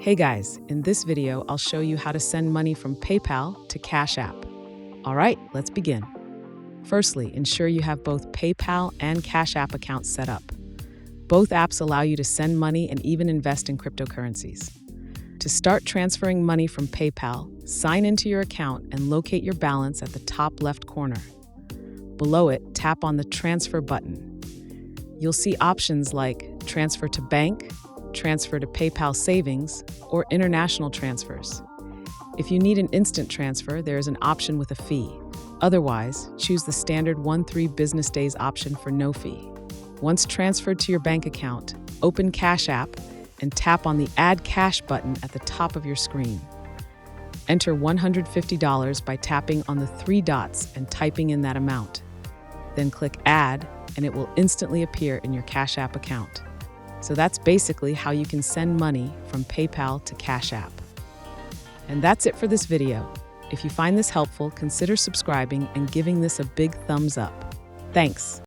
Hey guys, in this video, I'll show you how to send money from PayPal to CashApp. All right, let's begin. Firstly, ensure you have both PayPal and CashApp accounts set up. Both apps allow you to send money and even invest in cryptocurrencies. To start transferring money from PayPal, sign into your account and locate your balance at the top left corner. Below it, tap on the Transfer button. You'll see options like Transfer to Bank, Transfer to PayPal Savings, or International Transfers. If you need an instant transfer, there is an option with a fee. Otherwise, choose the standard 1-3 business days option for no fee. Once transferred to your bank account, open CashApp and tap on the Add Cash button at the top of your screen. Enter $150 by tapping on the three dots and typing in that amount. Then click Add, and it will instantly appear in your CashApp account. So that's basically how you can send money from PayPal to CashApp. And that's it for this video. If you find this helpful, consider subscribing and giving this a big thumbs up. Thanks.